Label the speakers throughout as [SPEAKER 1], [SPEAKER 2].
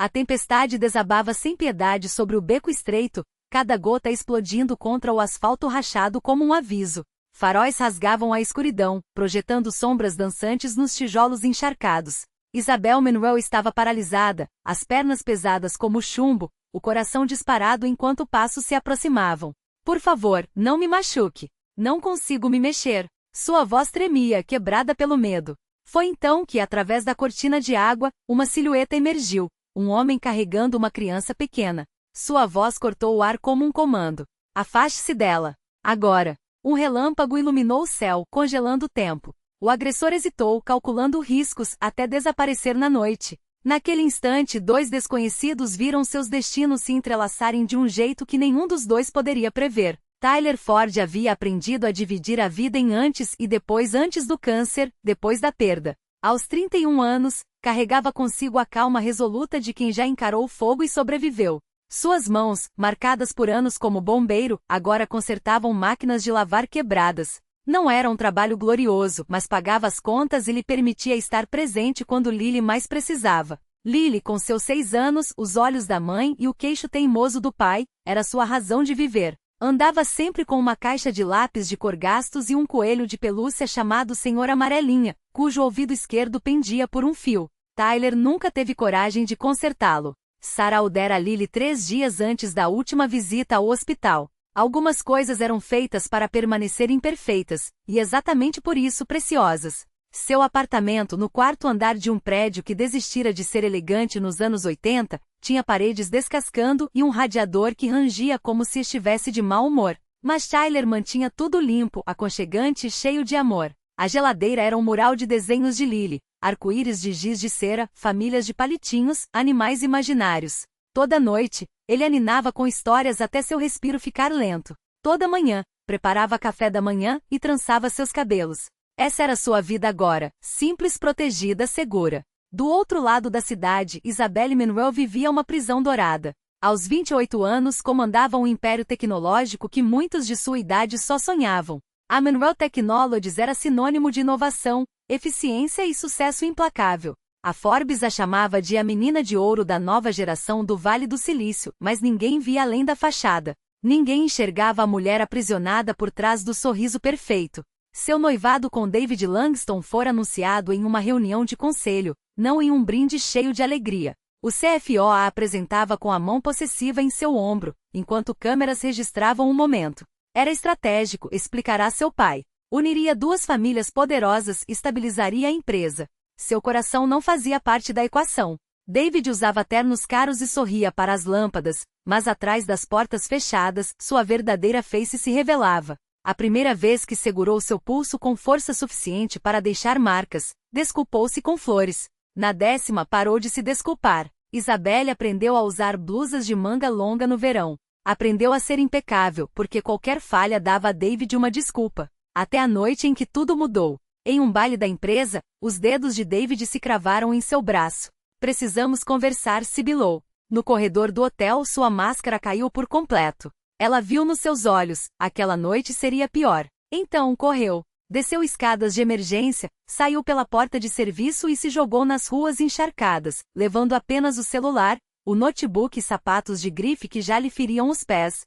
[SPEAKER 1] A tempestade desabava sem piedade sobre o beco estreito, cada gota explodindo contra o asfalto rachado como um aviso. Faróis rasgavam a escuridão, projetando sombras dançantes nos tijolos encharcados. Isabel Manuel estava paralisada, as pernas pesadas como chumbo, o coração disparado enquanto passos se aproximavam. Por favor, não me machuque. Não consigo me mexer. Sua voz tremia, quebrada pelo medo. Foi então que, através da cortina de água, uma silhueta emergiu. Um homem carregando uma criança pequena. Sua voz cortou o ar como um comando. Afaste-se dela. Agora. Um relâmpago iluminou o céu, congelando o tempo. O agressor hesitou, calculando riscos, até desaparecer na noite. Naquele instante, dois desconhecidos viram seus destinos se entrelaçarem de um jeito que nenhum dos dois poderia prever. Tyler Ford havia aprendido a dividir a vida em antes e depois, antes do câncer, depois da perda. Aos 31 anos, carregava consigo a calma resoluta de quem já encarou o fogo e sobreviveu. Suas mãos, marcadas por anos como bombeiro, agora consertavam máquinas de lavar quebradas. Não era um trabalho glorioso, mas pagava as contas e lhe permitia estar presente quando Lily mais precisava. Lily, com seus 6 anos, os olhos da mãe e o queixo teimoso do pai, era sua razão de viver. Andava sempre com uma caixa de lápis de cor gastos e um coelho de pelúcia chamado Senhor Amarelinha, cujo ouvido esquerdo pendia por um fio. Tyler nunca teve coragem de consertá-lo. Sarah o dera a Lily 3 dias antes da última visita ao hospital. Algumas coisas eram feitas para permanecer imperfeitas, e exatamente por isso preciosas. Seu apartamento no 4º andar de um prédio que desistira de ser elegante nos anos 80, tinha paredes descascando e um radiador que rangia como se estivesse de mau humor. Mas Tyler mantinha tudo limpo, aconchegante e cheio de amor. A geladeira era um mural de desenhos de Lily, arco-íris de giz de cera, famílias de palitinhos, animais imaginários. Toda noite, ele aninava com histórias até seu respiro ficar lento. Toda manhã, preparava café da manhã e trançava seus cabelos. Essa era sua vida agora, simples, protegida, segura. Do outro lado da cidade, Isabelle Manuel vivia uma prisão dourada. Aos 28 anos, comandava um império tecnológico que muitos de sua idade só sonhavam. A Manuel Technologies era sinônimo de inovação, eficiência e sucesso implacável. A Forbes a chamava de a menina de ouro da nova geração do Vale do Silício, mas ninguém via além da fachada. Ninguém enxergava a mulher aprisionada por trás do sorriso perfeito. Seu noivado com David Langston fora anunciado em uma reunião de conselho, não em um brinde cheio de alegria. O CFO a apresentava com a mão possessiva em seu ombro, enquanto câmeras registravam o momento. Era estratégico, explicará seu pai. Uniria 2 famílias poderosas e estabilizaria a empresa. Seu coração não fazia parte da equação. David usava ternos caros e sorria para as lâmpadas, mas atrás das portas fechadas, sua verdadeira face se revelava. A primeira vez que segurou seu pulso com força suficiente para deixar marcas, desculpou-se com flores. Na 10ª parou de se desculpar. Isabelle aprendeu a usar blusas de manga longa no verão. Aprendeu a ser impecável, porque qualquer falha dava a David uma desculpa. Até a noite em que tudo mudou. Em um baile da empresa, os dedos de David se cravaram em seu braço. Precisamos conversar, sibilou. No corredor do hotel, sua máscara caiu por completo. Ela viu nos seus olhos, aquela noite seria pior. Então correu. Desceu escadas de emergência, saiu pela porta de serviço e se jogou nas ruas encharcadas, levando apenas o celular, o notebook e sapatos de grife que já lhe feriam os pés.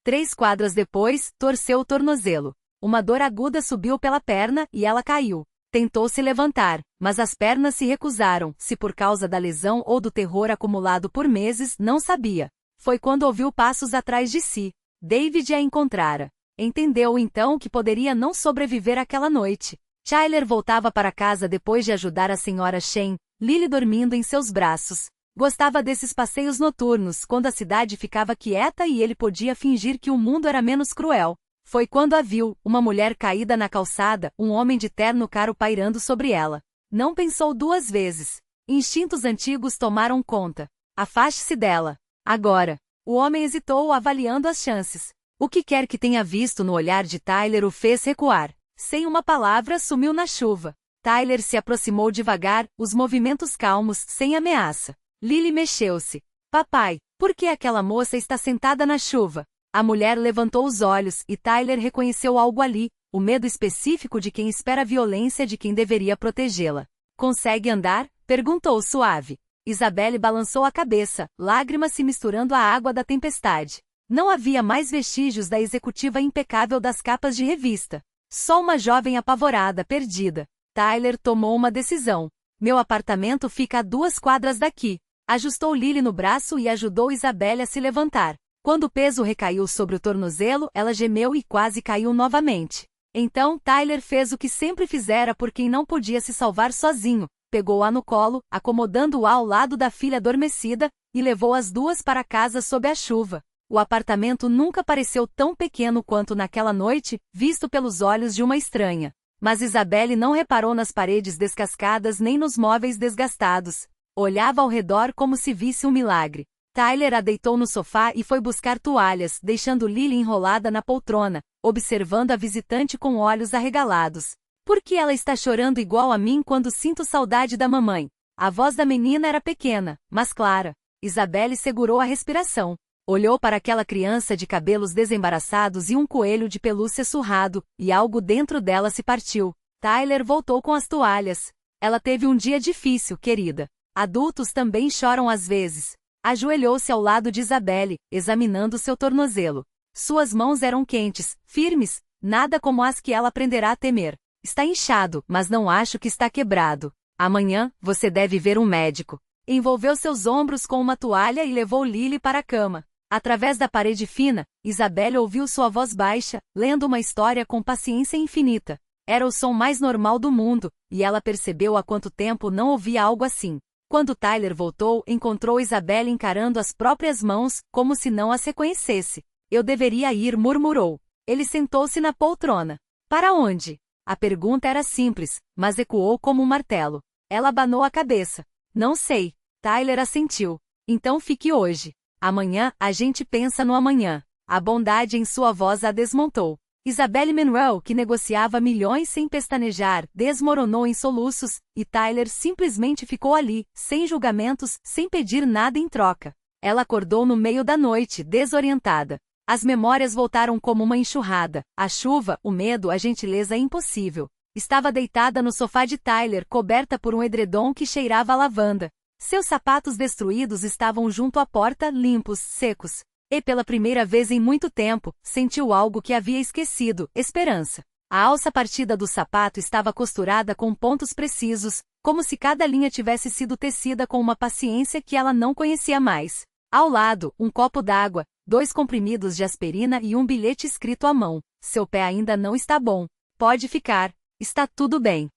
[SPEAKER 1] 3 quadras depois, torceu o tornozelo. Uma dor aguda subiu pela perna e ela caiu. Tentou se levantar, mas as pernas se recusaram, se por causa da lesão ou do terror acumulado por meses, não sabia. Foi quando ouviu passos atrás de si. David a encontrara. Entendeu então que poderia não sobreviver àquela noite. Tyler voltava para casa depois de ajudar a senhora Shen, Lily dormindo em seus braços. Gostava desses passeios noturnos, quando a cidade ficava quieta e ele podia fingir que o mundo era menos cruel. Foi quando a viu, uma mulher caída na calçada, um homem de terno caro pairando sobre ela. Não pensou 2 vezes. Instintos antigos tomaram conta. Afaste-se dela. Agora. O homem hesitou, avaliando as chances. O que quer que tenha visto no olhar de Tyler o fez recuar. Sem uma palavra, sumiu na chuva. Tyler se aproximou devagar, os movimentos calmos, sem ameaça. Lily mexeu-se. Papai, por que aquela moça está sentada na chuva? A mulher levantou os olhos e Tyler reconheceu algo ali, o medo específico de quem espera a violência de quem deveria protegê-la. Consegue andar? Perguntou suave. Isabelle balançou a cabeça, lágrimas se misturando à água da tempestade. Não havia mais vestígios da executiva impecável das capas de revista. Só uma jovem apavorada, perdida. Tyler tomou uma decisão. Meu apartamento fica a 2 quadras daqui. Ajustou Lily no braço e ajudou Isabelle a se levantar. Quando o peso recaiu sobre o tornozelo, ela gemeu e quase caiu novamente. Então, Tyler fez o que sempre fizera por quem não podia se salvar sozinho. Pegou-a no colo, acomodando-a ao lado da filha adormecida, e levou as duas para casa sob a chuva. O apartamento nunca pareceu tão pequeno quanto naquela noite, visto pelos olhos de uma estranha. Mas Isabelle não reparou nas paredes descascadas nem nos móveis desgastados. Olhava ao redor como se visse um milagre. Tyler a deitou no sofá e foi buscar toalhas, deixando Lily enrolada na poltrona, observando a visitante com olhos arregalados. Por que ela está chorando igual a mim quando sinto saudade da mamãe? A voz da menina era pequena, mas clara. Isabelle segurou a respiração. Olhou para aquela criança de cabelos desembaraçados e um coelho de pelúcia surrado, e algo dentro dela se partiu. Tyler voltou com as toalhas. Ela teve um dia difícil, querida. Adultos também choram às vezes. Ajoelhou-se ao lado de Isabelle, examinando seu tornozelo. Suas mãos eram quentes, firmes, nada como as que ela aprenderá a temer. Está inchado, mas não acho que está quebrado. Amanhã, você deve ver um médico. Envolveu seus ombros com uma toalha e levou Lily para a cama. Através da parede fina, Isabelle ouviu sua voz baixa, lendo uma história com paciência infinita. Era o som mais normal do mundo, e ela percebeu há quanto tempo não ouvia algo assim. Quando Tyler voltou, encontrou Isabelle encarando as próprias mãos, como se não as reconhecesse. Eu deveria ir, murmurou. Ele sentou-se na poltrona. Para onde? A pergunta era simples, mas ecoou como um martelo. Ela abanou a cabeça. Não sei. Tyler assentiu. Então fique hoje. Amanhã, a gente pensa no amanhã. A bondade em sua voz a desmontou. Isabelle Munro, que negociava milhões sem pestanejar, desmoronou em soluços, e Tyler simplesmente ficou ali, sem julgamentos, sem pedir nada em troca. Ela acordou no meio da noite, desorientada. As memórias voltaram como uma enxurrada. A chuva, o medo, a gentileza impossível. Estava deitada no sofá de Tyler, coberta por um edredom que cheirava a lavanda. Seus sapatos destruídos estavam junto à porta, limpos, secos. E pela primeira vez em muito tempo, sentiu algo que havia esquecido, esperança. A alça partida do sapato estava costurada com pontos precisos, como se cada linha tivesse sido tecida com uma paciência que ela não conhecia mais. Ao lado, um copo d'água, 2 comprimidos de aspirina e um bilhete escrito à mão. Seu pé ainda não está bom. Pode ficar. Está tudo bem.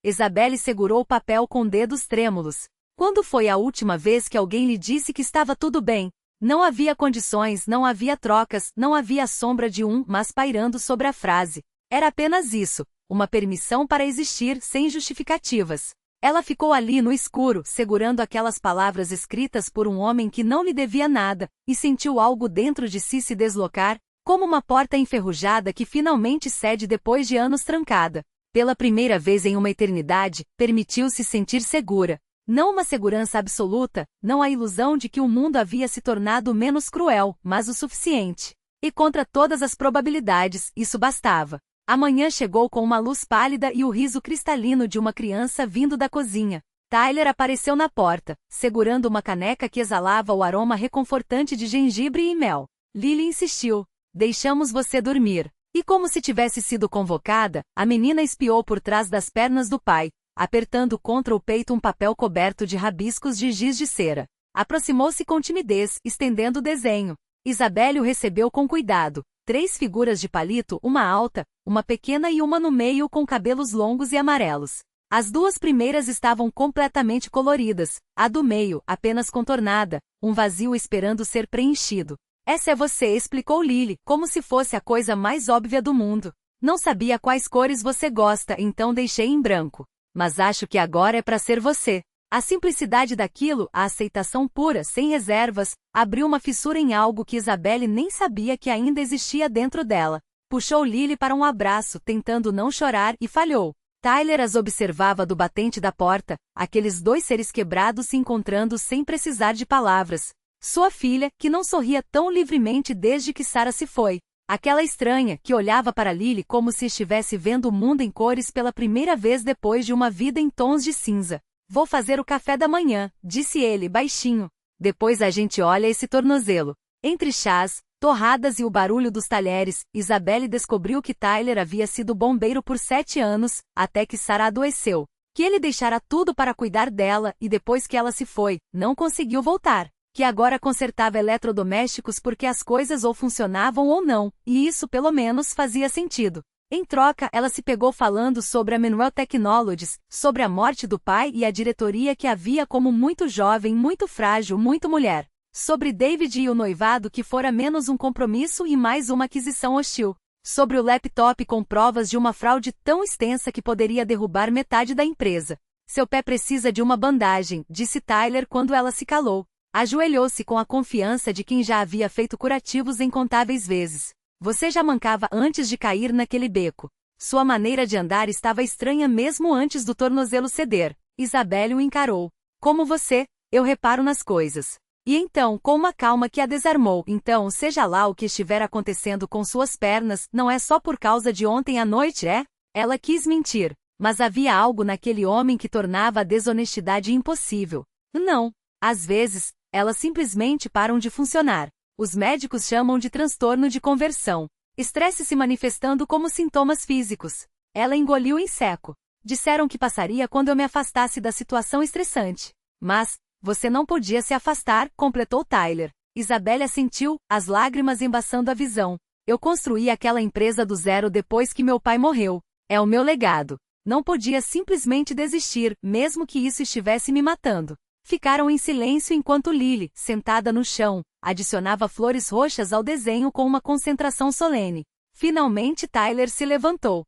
[SPEAKER 1] Isabelle segurou o papel com dedos trêmulos. Quando foi a última vez que alguém lhe disse que estava tudo bem? Não havia condições, não havia trocas, não havia a sombra de um mas pairando sobre a frase. Era apenas isso, uma permissão para existir sem justificativas. Ela ficou ali no escuro, segurando aquelas palavras escritas por um homem que não lhe devia nada, e sentiu algo dentro de si se deslocar, como uma porta enferrujada que finalmente cede depois de anos trancada. Pela primeira vez em uma eternidade, permitiu-se sentir segura. Não uma segurança absoluta, não a ilusão de que o mundo havia se tornado menos cruel, mas o suficiente. E contra todas as probabilidades, isso bastava. A manhã chegou com uma luz pálida e o riso cristalino de uma criança vindo da cozinha. Tyler apareceu na porta, segurando uma caneca que exalava o aroma reconfortante de gengibre e mel. Lily insistiu. Deixamos você dormir. E como se tivesse sido convocada, a menina espiou por trás das pernas do pai, apertando contra o peito um papel coberto de rabiscos de giz de cera. Aproximou-se com timidez, estendendo o desenho. Isabelle o recebeu com cuidado. 3 figuras de palito, uma alta, uma pequena e uma no meio com cabelos longos e amarelos. As 2 primeiras estavam completamente coloridas, a do meio, apenas contornada, um vazio esperando ser preenchido. Essa é você, explicou Lily, como se fosse a coisa mais óbvia do mundo. Não sabia quais cores você gosta, então deixei em branco. Mas acho que agora é para ser você. A simplicidade daquilo, a aceitação pura, sem reservas, abriu uma fissura em algo que Isabelle nem sabia que ainda existia dentro dela. Puxou Lily para um abraço, tentando não chorar, e falhou. Tyler as observava do batente da porta, aqueles 2 seres quebrados se encontrando sem precisar de palavras. Sua filha, que não sorria tão livremente desde que Sarah se foi. Aquela estranha, que olhava para Lily como se estivesse vendo o mundo em cores pela primeira vez depois de uma vida em tons de cinza. Vou fazer o café da manhã, disse ele baixinho. Depois a gente olha esse tornozelo. Entre chás, torradas e o barulho dos talheres, Isabelle descobriu que Tyler havia sido bombeiro por 7 anos, até que Sarah adoeceu. Que ele deixara tudo para cuidar dela e depois que ela se foi, não conseguiu voltar. Que agora consertava eletrodomésticos porque as coisas ou funcionavam ou não, e isso pelo menos fazia sentido. Em troca, ela se pegou falando sobre a Manuel Technologies, sobre a morte do pai e a diretoria que havia como muito jovem, muito frágil, muito mulher. Sobre David e o noivado que fora menos um compromisso e mais uma aquisição hostil. Sobre o laptop com provas de uma fraude tão extensa que poderia derrubar metade da empresa. Seu pé precisa de uma bandagem, disse Tyler quando ela se calou. Ajoelhou-se com a confiança de quem já havia feito curativos incontáveis vezes. Você já mancava antes de cair naquele beco. Sua maneira de andar estava estranha mesmo antes do tornozelo ceder. Isabelle o encarou. Como você, eu reparo nas coisas. E então, com uma calma que a desarmou, então, seja lá o que estiver acontecendo com suas pernas, não é só por causa de ontem à noite, é? Ela quis mentir, mas havia algo naquele homem que tornava a desonestidade impossível. Não. Às vezes, elas simplesmente param de funcionar. Os médicos chamam de transtorno de conversão. Estresse se manifestando como sintomas físicos. Ela engoliu em seco. Disseram que passaria quando eu me afastasse da situação estressante. Mas, você não podia se afastar, completou Tyler. Isabelle assentiu, as lágrimas embaçando a visão. Eu construí aquela empresa do zero depois que meu pai morreu. É o meu legado. Não podia simplesmente desistir, mesmo que isso estivesse me matando. Ficaram em silêncio enquanto Lily, sentada no chão, adicionava flores roxas ao desenho com uma concentração solene. Finalmente Tyler se levantou.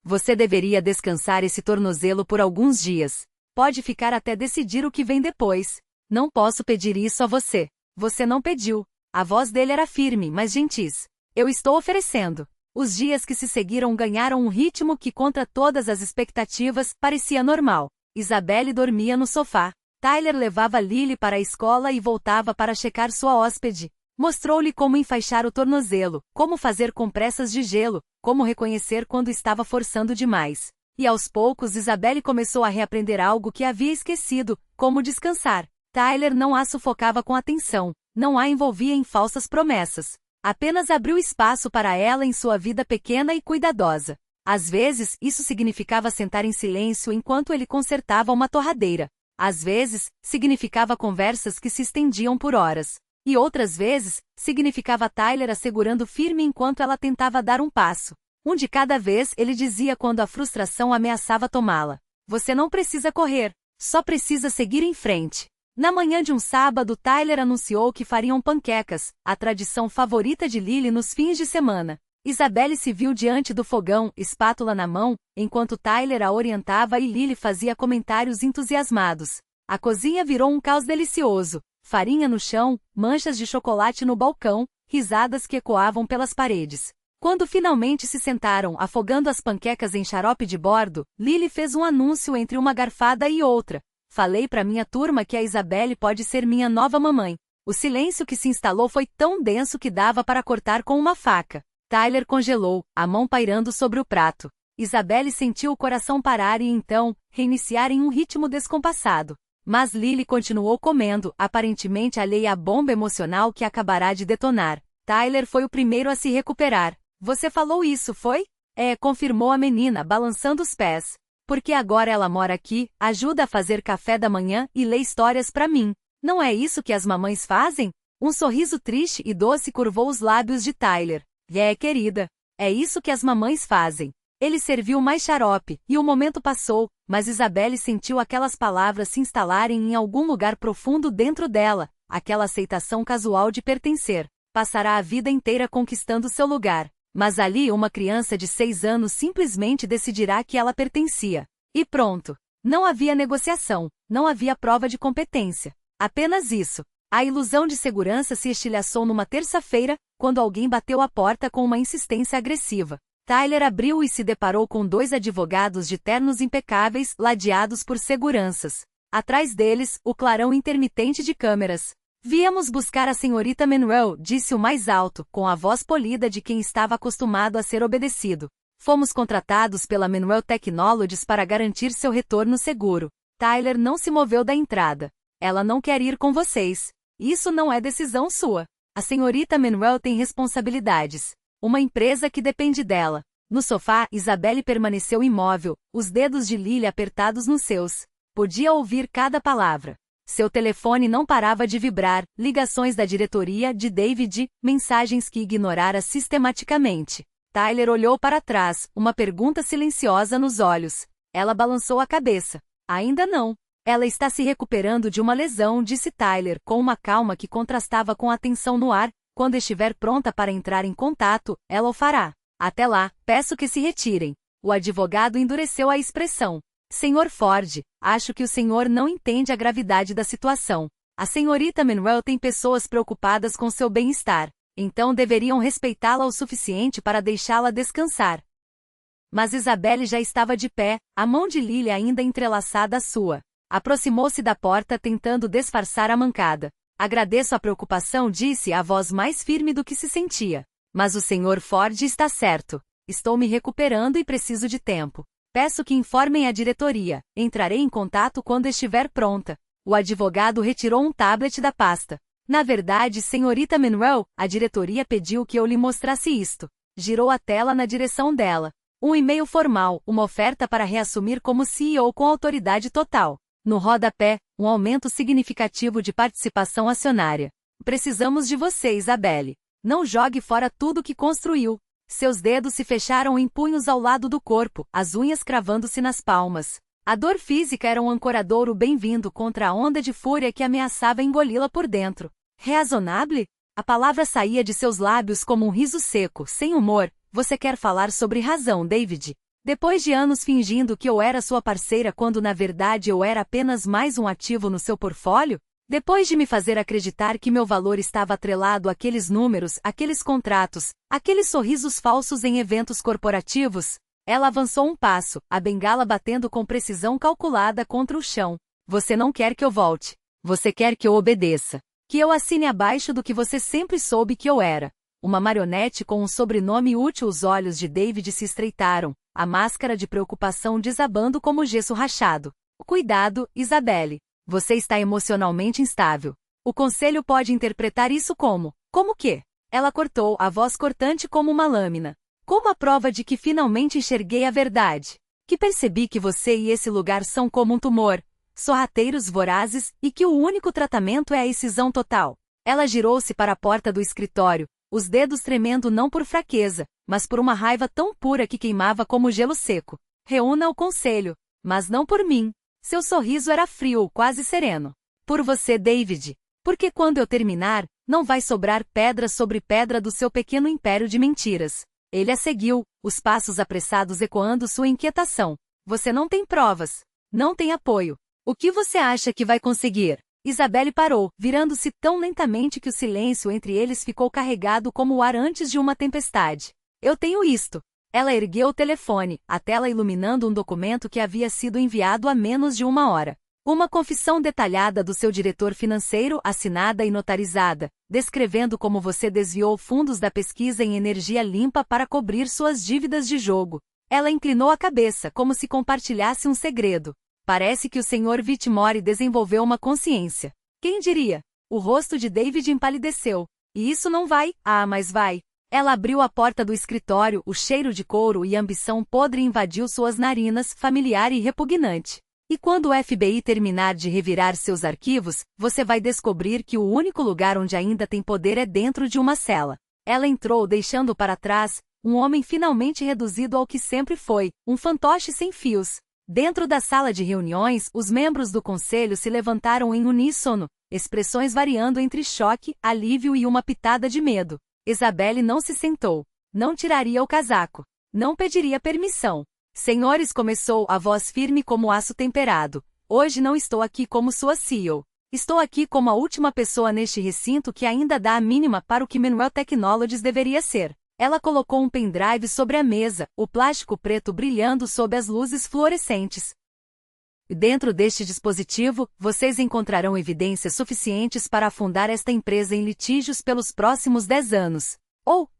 [SPEAKER 1] Você deveria descansar esse tornozelo por alguns dias. Pode ficar até decidir o que vem depois. Não posso pedir isso a você. Você não pediu. A voz dele era firme, mas gentis. Eu estou oferecendo. Os dias que se seguiram ganharam um ritmo que, contra todas as expectativas, parecia normal. Isabelle dormia no sofá. Tyler levava Lily para a escola e voltava para checar sua hóspede. Mostrou-lhe como enfaixar o tornozelo, como fazer compressas de gelo, como reconhecer quando estava forçando demais. E aos poucos Isabelle começou a reaprender algo que havia esquecido, como descansar. Tyler não a sufocava com atenção, não a envolvia em falsas promessas. Apenas abriu espaço para ela em sua vida pequena e cuidadosa. Às vezes, isso significava sentar em silêncio enquanto ele consertava uma torradeira. Às vezes, significava conversas que se estendiam por horas. E outras vezes, significava Tyler assegurando firme enquanto ela tentava dar um passo. Um de cada vez, ele dizia quando a frustração ameaçava tomá-la. Você não precisa correr, só precisa seguir em frente. Na manhã de um sábado, Tyler anunciou que fariam panquecas, a tradição favorita de Lily nos fins de semana. Isabelle se viu diante do fogão, espátula na mão, enquanto Tyler a orientava e Lily fazia comentários entusiasmados. A cozinha virou um caos delicioso. Farinha no chão, manchas de chocolate no balcão, risadas que ecoavam pelas paredes. Quando finalmente se sentaram, afogando as panquecas em xarope de bordo, Lily fez um anúncio entre uma garfada e outra. Falei para minha turma que a Isabelle pode ser minha nova mamãe. O silêncio que se instalou foi tão denso que dava para cortar com uma faca. Tyler congelou, a mão pairando sobre o prato. Isabelle sentiu o coração parar e então, reiniciar em um ritmo descompassado. Mas Lily continuou comendo, aparentemente alheia à bomba emocional que acabará de detonar. Tyler foi o primeiro a se recuperar. Você falou isso, foi? É, confirmou a menina, balançando os pés. Porque agora ela mora aqui, ajuda a fazer café da manhã e lê histórias para mim. Não é isso que as mamães fazem? Um sorriso triste e doce curvou os lábios de Tyler. É, querida. É isso que as mamães fazem. Ele serviu mais xarope, e o momento passou, mas Isabelle sentiu aquelas palavras se instalarem em algum lugar profundo dentro dela, aquela aceitação casual de pertencer. Passará a vida inteira conquistando seu lugar. Mas ali uma criança de 6 anos simplesmente decidirá que ela pertencia. E pronto. Não havia negociação, não havia prova de competência. Apenas isso. A ilusão de segurança se estilhaçou numa terça-feira, quando alguém bateu a porta com uma insistência agressiva. Tyler abriu e se deparou com 2 advogados de ternos impecáveis, ladeados por seguranças. Atrás deles, o clarão intermitente de câmeras. Viemos buscar a senhorita Manuel, disse o mais alto, com a voz polida de quem estava acostumado a ser obedecido. Fomos contratados pela Manuel Technologies para garantir seu retorno seguro. Tyler não se moveu da entrada. Ela não quer ir com vocês. Isso não é decisão sua. A senhorita Manuel tem responsabilidades. Uma empresa que depende dela. No sofá, Isabelle permaneceu imóvel, os dedos de Lily apertados nos seus. Podia ouvir cada palavra. Seu telefone não parava de vibrar, ligações da diretoria, de David, mensagens que ignorara sistematicamente. Tyler olhou para trás, uma pergunta silenciosa nos olhos. Ela balançou a cabeça. Ainda não. Ela está se recuperando de uma lesão, disse Tyler, com uma calma que contrastava com a tensão no ar. Quando estiver pronta para entrar em contato, ela o fará. Até lá, peço que se retirem. O advogado endureceu a expressão. Senhor Ford, acho que o senhor não entende a gravidade da situação. A senhorita Manuel tem pessoas preocupadas com seu bem-estar. Então deveriam respeitá-la o suficiente para deixá-la descansar. Mas Isabelle já estava de pé, a mão de Lily ainda entrelaçada à sua. Aproximou-se da porta tentando disfarçar a mancada. Agradeço a preocupação, disse a voz mais firme do que se sentia. Mas o Sr. Ford está certo. Estou me recuperando e preciso de tempo. Peço que informem a diretoria. Entrarei em contato quando estiver pronta. O advogado retirou um tablet da pasta. Na verdade, senhorita Manuel, a diretoria pediu que eu lhe mostrasse isto. Girou a tela na direção dela. Um e-mail formal, uma oferta para reassumir como CEO com autoridade total. No rodapé, um aumento significativo de participação acionária. Precisamos de você, Isabelle. Não jogue fora tudo que construiu. Seus dedos se fecharam em punhos ao lado do corpo, as unhas cravando-se nas palmas. A dor física era um ancoradouro bem-vindo contra a onda de fúria que ameaçava engoli-la por dentro. Reasonable? A palavra saía de seus lábios como um riso seco, sem humor. Você quer falar sobre razão, David? Depois de anos fingindo que eu era sua parceira quando na verdade eu era apenas mais um ativo no seu portfólio? Depois de me fazer acreditar que meu valor estava atrelado àqueles números, àqueles contratos, àqueles sorrisos falsos em eventos corporativos? Ela avançou um passo, a bengala batendo com precisão calculada contra o chão. Você não quer que eu volte. Você quer que eu obedeça. Que eu assine abaixo do que você sempre soube que eu era. Uma marionete com um sobrenome útil. Os olhos de David se estreitaram, a máscara de preocupação desabando como gesso rachado. Cuidado, Isabelle. Você está emocionalmente instável. O conselho pode interpretar isso como quê? Ela cortou, a voz cortante como uma lâmina. Como a prova de que finalmente enxerguei a verdade. Que percebi que você e esse lugar são como um tumor, sorrateiros vorazes, e que o único tratamento é a excisão total. Ela girou-se para a porta do escritório, os dedos tremendo não por fraqueza, mas por uma raiva tão pura que queimava como gelo seco. Reúna o conselho, mas não por mim. Seu sorriso era frio, quase sereno. Por você, David. Porque quando eu terminar, não vai sobrar pedra sobre pedra do seu pequeno império de mentiras. Ele a seguiu, os passos apressados ecoando sua inquietação. Você não tem provas. Não tem apoio. O que você acha que vai conseguir? Isabelle parou, virando-se tão lentamente que o silêncio entre eles ficou carregado como o ar antes de uma tempestade. Eu tenho isto. Ela ergueu o telefone, a tela iluminando um documento que havia sido enviado há menos de uma hora. Uma confissão detalhada do seu diretor financeiro, assinada e notarizada, descrevendo como você desviou fundos da pesquisa em energia limpa para cobrir suas dívidas de jogo. Ela inclinou a cabeça, como se compartilhasse um segredo. Parece que o Sr. Whitmore desenvolveu uma consciência. Quem diria? O rosto de David empalideceu. E isso não vai? Ah, mas vai. Ela abriu a porta do escritório, o cheiro de couro e ambição podre invadiu suas narinas, familiar e repugnante. E quando o FBI terminar de revirar seus arquivos, você vai descobrir que o único lugar onde ainda tem poder é dentro de uma cela. Ela entrou deixando para trás, um homem finalmente reduzido ao que sempre foi, um fantoche sem fios. Dentro da sala de reuniões, os membros do conselho se levantaram em uníssono, expressões variando entre choque, alívio e uma pitada de medo. Isabelle não se sentou. Não tiraria o casaco. Não pediria permissão. Senhores, começou a voz firme como aço temperado. Hoje não estou aqui como sua CEO. Estou aqui como a última pessoa neste recinto que ainda dá a mínima para o que Manuel Technologies deveria ser. Ela colocou um pendrive sobre a mesa, o plástico preto brilhando sob as luzes fluorescentes. Dentro deste dispositivo, vocês encontrarão evidências suficientes para afundar esta empresa em litígios pelos próximos 10 anos.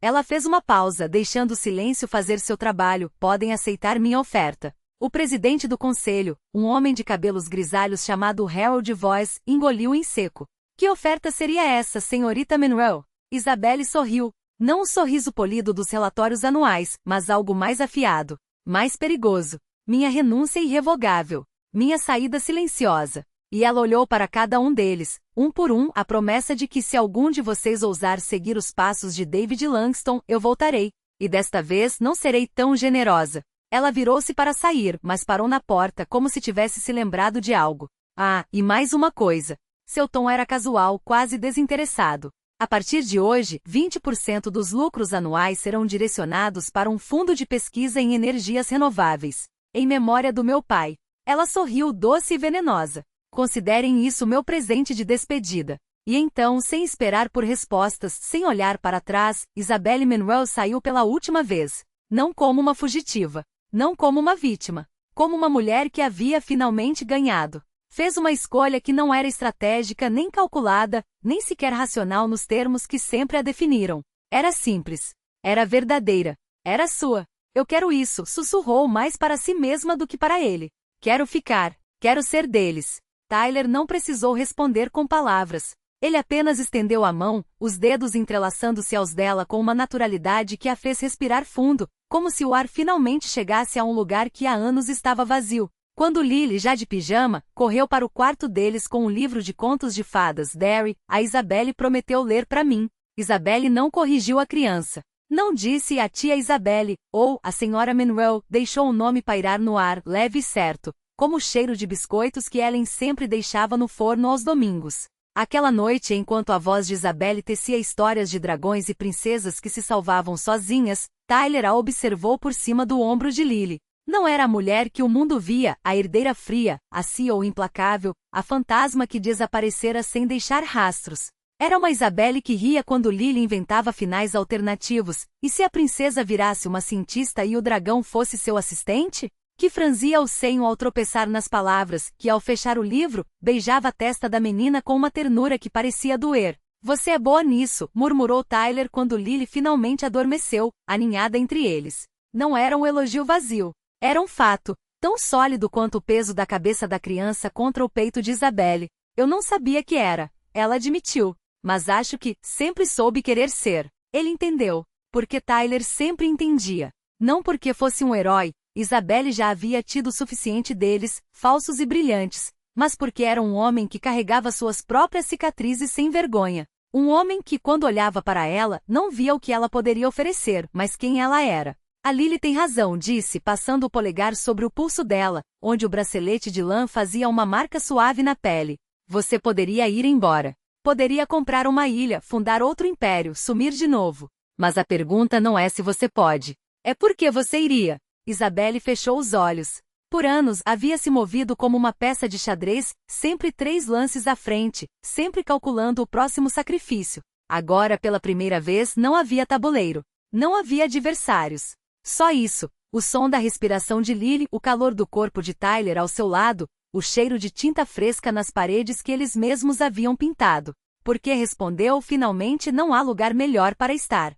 [SPEAKER 1] Ela fez uma pausa, deixando o silêncio fazer seu trabalho. Podem aceitar minha oferta. O presidente do conselho, um homem de cabelos grisalhos chamado Harold Voice, engoliu em seco. Que oferta seria essa, senhorita Monroe? Isabelle sorriu. Não o sorriso polido dos relatórios anuais, mas algo mais afiado, mais perigoso. Minha renúncia irrevogável. Minha saída silenciosa. E ela olhou para cada um deles, um por um, a promessa de que se algum de vocês ousar seguir os passos de David Langston, eu voltarei. E desta vez não serei tão generosa. Ela virou-se para sair, mas parou na porta como se tivesse se lembrado de algo. Ah, e mais uma coisa. Seu tom era casual, quase desinteressado. A partir de hoje, 20% dos lucros anuais serão direcionados para um fundo de pesquisa em energias renováveis. Em memória do meu pai. Ela sorriu doce e venenosa. Considerem isso meu presente de despedida. E então, sem esperar por respostas, sem olhar para trás, Isabelle Monroe saiu pela última vez. Não como uma fugitiva. Não como uma vítima. Como uma mulher que havia finalmente ganhado. Fez uma escolha que não era estratégica nem calculada, nem sequer racional nos termos que sempre a definiram. Era simples. Era verdadeira. Era sua. Eu quero isso, sussurrou mais para si mesma do que para ele. Quero ficar. Quero ser deles. Tyler não precisou responder com palavras. Ele apenas estendeu a mão, os dedos entrelaçando-se aos dela com uma naturalidade que a fez respirar fundo, como se o ar finalmente chegasse a um lugar que há anos estava vazio. Quando Lily, já de pijama, correu para o quarto deles com um livro de contos de fadas, Derry, a Isabelle prometeu ler para mim. Isabelle não corrigiu a criança. Não disse a tia Isabelle, ou a senhora Monroe, deixou o nome pairar no ar, leve e certo, como o cheiro de biscoitos que Ellen sempre deixava no forno aos domingos. Aquela noite, enquanto a voz de Isabelle tecia histórias de dragões e princesas que se salvavam sozinhas, Tyler a observou por cima do ombro de Lily. Não era a mulher que o mundo via, a herdeira fria, a CEO implacável, a fantasma que desaparecera sem deixar rastros. Era uma Isabelle que ria quando Lily inventava finais alternativos, e se a princesa virasse uma cientista e o dragão fosse seu assistente? Que franzia o senho ao tropeçar nas palavras, que ao fechar o livro, beijava a testa da menina com uma ternura que parecia doer. Você é boa nisso, murmurou Tyler quando Lily finalmente adormeceu, aninhada entre eles. Não era um elogio vazio. Era um fato, tão sólido quanto o peso da cabeça da criança contra o peito de Isabelle. Eu não sabia que era, ela admitiu. Mas acho que sempre soube querer ser. Ele entendeu. Porque Tyler sempre entendia. Não porque fosse um herói, Isabelle já havia tido o suficiente deles, falsos e brilhantes, mas porque era um homem que carregava suas próprias cicatrizes sem vergonha. Um homem que, quando olhava para ela, não via o que ela poderia oferecer, mas quem ela era. A Lily tem razão, disse, passando o polegar sobre o pulso dela, onde o bracelete de lã fazia uma marca suave na pele. Você poderia ir embora. Poderia comprar uma ilha, fundar outro império, sumir de novo. Mas a pergunta não é se você pode. É por que você iria? Isabelle fechou os olhos. Por anos havia se movido como uma peça de xadrez, sempre 3 lances à frente, sempre calculando o próximo sacrifício. Agora, pela primeira vez, não havia tabuleiro. Não havia adversários. Só isso, o som da respiração de Lily, o calor do corpo de Tyler ao seu lado, o cheiro de tinta fresca nas paredes que eles mesmos haviam pintado. Porque respondeu, finalmente não há lugar melhor para estar.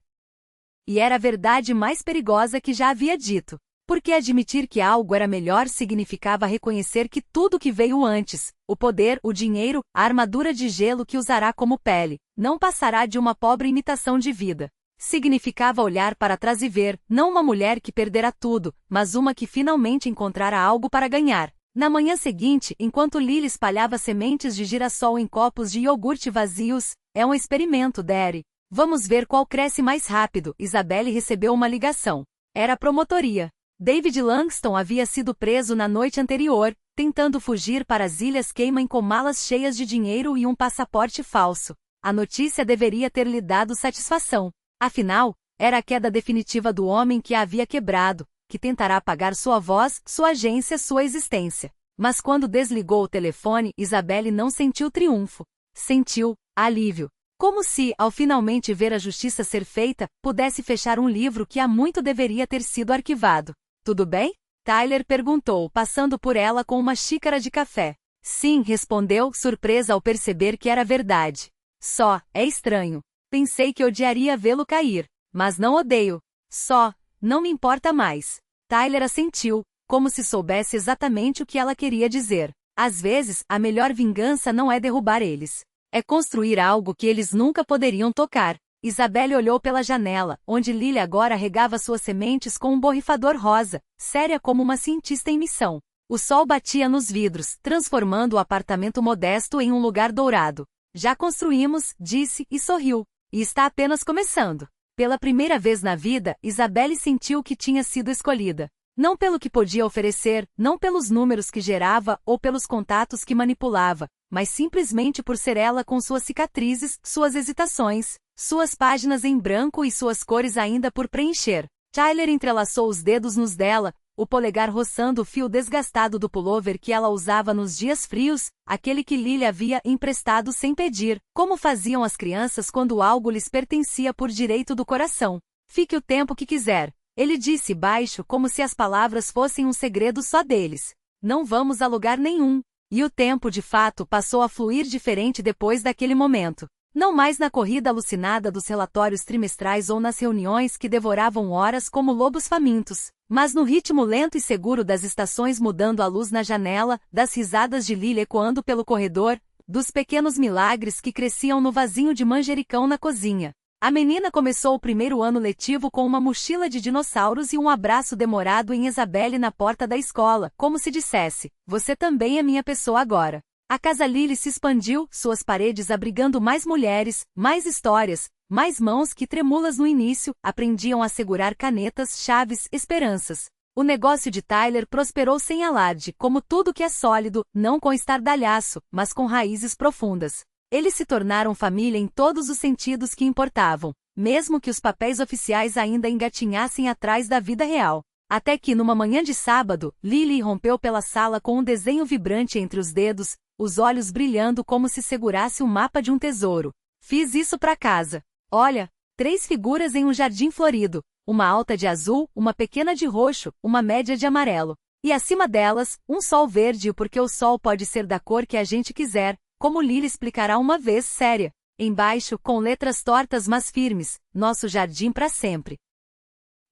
[SPEAKER 1] E era a verdade mais perigosa que já havia dito. Porque admitir que algo era melhor significava reconhecer que tudo que veio antes, o poder, o dinheiro, a armadura de gelo que usará como pele, não passará de uma pobre imitação de vida. Significava olhar para trás e ver, não uma mulher que perderá tudo, mas uma que finalmente encontrara algo para ganhar. Na manhã seguinte, enquanto Lily espalhava sementes de girassol em copos de iogurte vazios, é um experimento, Derry. Vamos ver qual cresce mais rápido. Isabelle recebeu uma ligação. Era a promotoria. David Langston havia sido preso na noite anterior, tentando fugir para as Ilhas Cayman com malas cheias de dinheiro e um passaporte falso. A notícia deveria ter lhe dado satisfação. Afinal, era a queda definitiva do homem que a havia quebrado, que tentará apagar sua voz, sua agência, sua existência. Mas quando desligou o telefone, Isabelle não sentiu triunfo. Sentiu alívio. Como se, ao finalmente ver a justiça ser feita, pudesse fechar um livro que há muito deveria ter sido arquivado. Tudo bem? Tyler perguntou, passando por ela com uma xícara de café. Sim, respondeu, surpresa ao perceber que era verdade. Só, é estranho. Pensei que odiaria vê-lo cair. Mas não odeio. Só, não me importa mais. Tyler assentiu. como se soubesse exatamente o que ela queria dizer. Às vezes, a melhor vingança não é derrubar eles. É construir algo que eles nunca poderiam tocar. Isabelle olhou pela janela, onde Lily agora regava suas sementes com um borrifador rosa, séria como uma cientista em missão. O sol batia nos vidros, transformando o apartamento modesto em um lugar dourado. Já construímos, disse, e sorriu. E está apenas começando. Pela primeira vez na vida, Isabelle sentiu que tinha sido escolhida. Não pelo que podia oferecer, não pelos números que gerava ou pelos contatos que manipulava, mas simplesmente por ser ela com suas cicatrizes, suas hesitações, suas páginas em branco e suas cores ainda por preencher. Tyler entrelaçou os dedos nos dela, o polegar roçando o fio desgastado do pullover que ela usava nos dias frios, aquele que Lily havia emprestado sem pedir, como faziam as crianças quando algo lhes pertencia por direito do coração. Fique o tempo que quiser. Ele disse baixo como se as palavras fossem um segredo só deles. Não vamos a lugar nenhum. E o tempo de fato passou a fluir diferente depois daquele momento. Não mais na corrida alucinada dos relatórios trimestrais ou nas reuniões que devoravam horas como lobos famintos, mas no ritmo lento e seguro das estações mudando a luz na janela, das risadas de Lily ecoando pelo corredor, dos pequenos milagres que cresciam no vasinho de manjericão na cozinha. A menina começou o primeiro ano letivo com uma mochila de dinossauros e um abraço demorado em Isabelle na porta da escola, como se dissesse, você também é minha pessoa agora. A casa Lily se expandiu, suas paredes abrigando mais mulheres, mais histórias, mais mãos que, trêmulas no início, aprendiam a segurar canetas, chaves, esperanças. O negócio de Tyler prosperou sem alarde, como tudo que é sólido, não com estardalhaço, mas com raízes profundas. Eles se tornaram família em todos os sentidos que importavam, mesmo que os papéis oficiais ainda engatinhassem atrás da vida real. Até que, numa manhã de sábado, Lily rompeu pela sala com um desenho vibrante entre os dedos, os olhos brilhando como se segurasse o mapa de um tesouro. Fiz isso para casa. Olha, 3 figuras em um jardim florido, uma alta de azul, uma pequena de roxo, uma média de amarelo. E acima delas, um sol verde porque o sol pode ser da cor que a gente quiser, como Lily explicará uma vez séria. Embaixo, com letras tortas mas firmes, nosso jardim para sempre.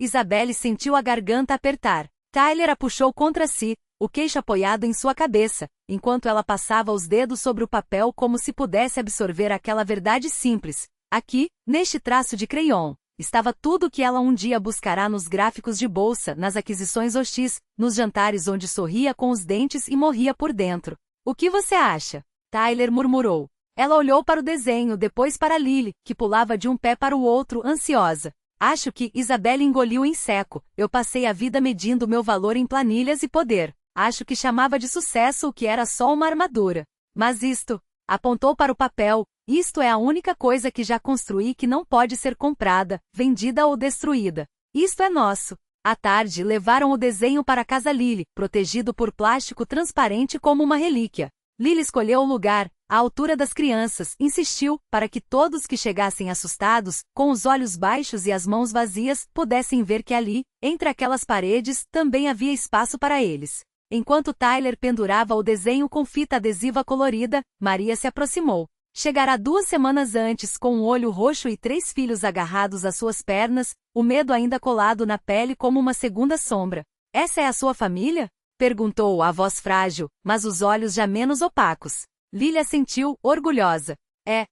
[SPEAKER 1] Isabelle sentiu a garganta apertar. Tyler a puxou contra si, o queixo apoiado em sua cabeça, enquanto ela passava os dedos sobre o papel como se pudesse absorver aquela verdade simples. Aqui, neste traço de crayon, estava tudo o que ela um dia buscará nos gráficos de bolsa, nas aquisições hostis, nos jantares onde sorria com os dentes e morria por dentro. O que você acha? Tyler murmurou. Ela olhou para o desenho, depois para Lily, que pulava de um pé para o outro, ansiosa. Acho que, Isabelle engoliu em seco, eu passei a vida medindo meu valor em planilhas e poder. Acho que chamava de sucesso o que era só uma armadura. Mas isto, apontou para o papel, isto é a única coisa que já construí que não pode ser comprada, vendida ou destruída. Isto é nosso. À tarde levaram o desenho para a casa Lily, protegido por plástico transparente como uma relíquia. Lily escolheu o lugar, à altura das crianças, insistiu, para que todos que chegassem assustados, com os olhos baixos e as mãos vazias, pudessem ver que ali, entre aquelas paredes, também havia espaço para eles. Enquanto Tyler pendurava o desenho com fita adesiva colorida, Maria se aproximou. Chegará 2 semanas antes com um olho roxo e 3 filhos agarrados às suas pernas, o medo ainda colado na pele como uma segunda sombra. Essa é a sua família? Perguntou a voz frágil, mas os olhos já menos opacos. Lily assentiu, orgulhosa.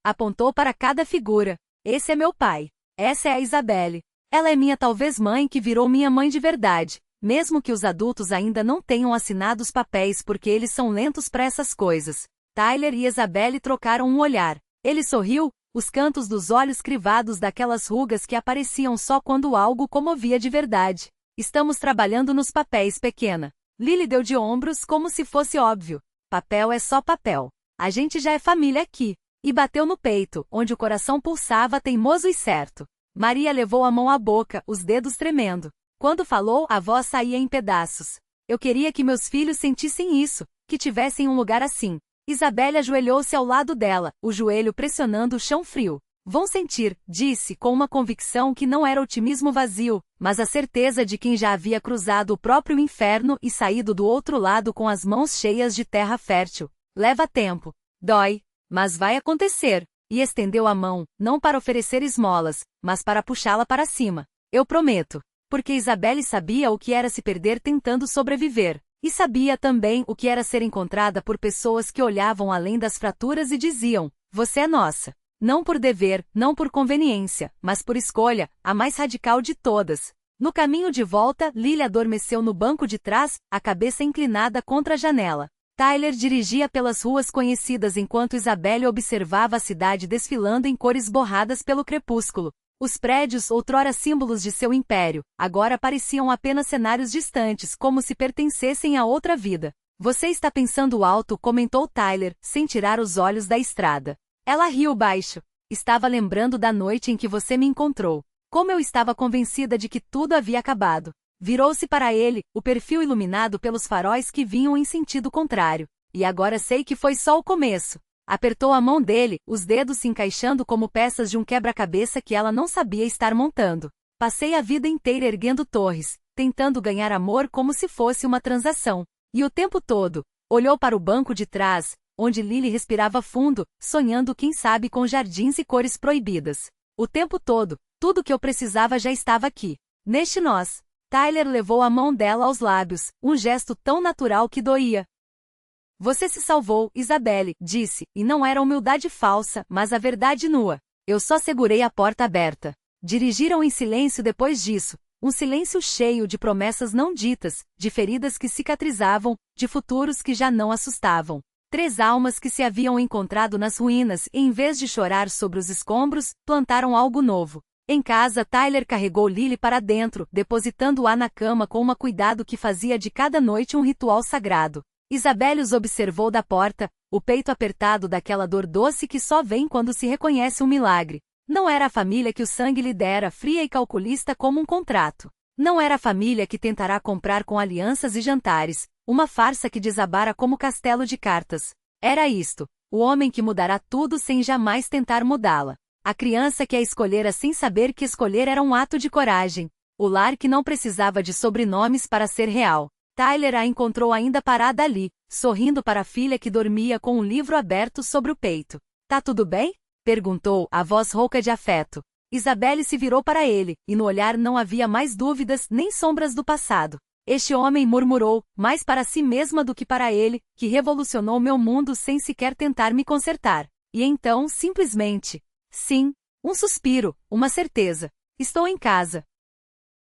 [SPEAKER 1] Apontou para cada figura. Esse é meu pai. Essa é a Isabelle. Ela é minha talvez mãe que virou minha mãe de verdade, mesmo que os adultos ainda não tenham assinado os papéis porque eles são lentos para essas coisas. Tyler e Isabelle trocaram um olhar. Ele sorriu, os cantos dos olhos crivados daquelas rugas que apareciam só quando algo comovia de verdade. Estamos trabalhando nos papéis, pequena. Lily deu de ombros como se fosse óbvio. Papel é só papel. A gente já é família aqui. E bateu no peito, onde o coração pulsava teimoso e certo. Maria levou a mão à boca, os dedos tremendo. Quando falou, a voz saía em pedaços. Eu queria que meus filhos sentissem isso, que tivessem um lugar assim. Isabelle ajoelhou-se ao lado dela, o joelho pressionando o chão frio. Vão sentir, disse, com uma convicção que não era otimismo vazio, mas a certeza de quem já havia cruzado o próprio inferno e saído do outro lado com as mãos cheias de terra fértil. Leva tempo. Dói. Mas vai acontecer. E estendeu a mão, não para oferecer esmolas, mas para puxá-la para cima. Eu prometo. Porque Isabelle sabia o que era se perder tentando sobreviver. E sabia também o que era ser encontrada por pessoas que olhavam além das fraturas e diziam: você é nossa. Não por dever, não por conveniência, mas por escolha, a mais radical de todas. No caminho de volta, Lily adormeceu no banco de trás, a cabeça inclinada contra a janela. Tyler dirigia pelas ruas conhecidas enquanto Isabelle observava a cidade desfilando em cores borradas pelo crepúsculo. Os prédios, outrora símbolos de seu império, agora pareciam apenas cenários distantes, como se pertencessem a outra vida. Você está pensando alto, comentou Tyler, sem tirar os olhos da estrada. Ela riu baixo. Estava lembrando da noite em que você me encontrou. Como eu estava convencida de que tudo havia acabado. Virou-se para ele, o perfil iluminado pelos faróis que vinham em sentido contrário. E agora sei que foi só o começo. Apertou a mão dele, os dedos se encaixando como peças de um quebra-cabeça que ela não sabia estar montando. Passei a vida inteira erguendo torres, tentando ganhar amor como se fosse uma transação. E o tempo todo, olhou para o banco de trás, onde Lily respirava fundo, sonhando quem sabe com jardins e cores proibidas. O tempo todo, tudo que eu precisava já estava aqui. Neste nós. Tyler levou a mão dela aos lábios, um gesto tão natural que doía. Você se salvou, Isabelle, disse, e não era humildade falsa, mas a verdade nua. Eu só segurei a porta aberta. Dirigiram em silêncio depois disso, um silêncio cheio de promessas não ditas, de feridas que cicatrizavam, de futuros que já não assustavam. 3 almas que se haviam encontrado nas ruínas e em vez de chorar sobre os escombros, plantaram algo novo. Em casa, Tyler carregou Lily para dentro, depositando-a na cama com um cuidado que fazia de cada noite um ritual sagrado. Isabelle os observou da porta, o peito apertado daquela dor doce que só vem quando se reconhece um milagre. Não era a família que o sangue lhe dera, fria e calculista como um contrato. Não era a família que tentará comprar com alianças e jantares, uma farsa que desabara como castelo de cartas. Era isto, o homem que mudará tudo sem jamais tentar mudá-la. A criança que a escolhera sem saber que escolher era um ato de coragem. O lar que não precisava de sobrenomes para ser real. Tyler a encontrou ainda parada ali, sorrindo para a filha que dormia com um livro aberto sobre o peito. Tá tudo bem? Perguntou, a voz rouca de afeto. Isabelle se virou para ele, e no olhar não havia mais dúvidas nem sombras do passado. Este homem murmurou, mais para si mesma do que para ele, que revolucionou meu mundo sem sequer tentar me consertar. E então, simplesmente... Sim. Um suspiro, uma certeza. Estou em casa.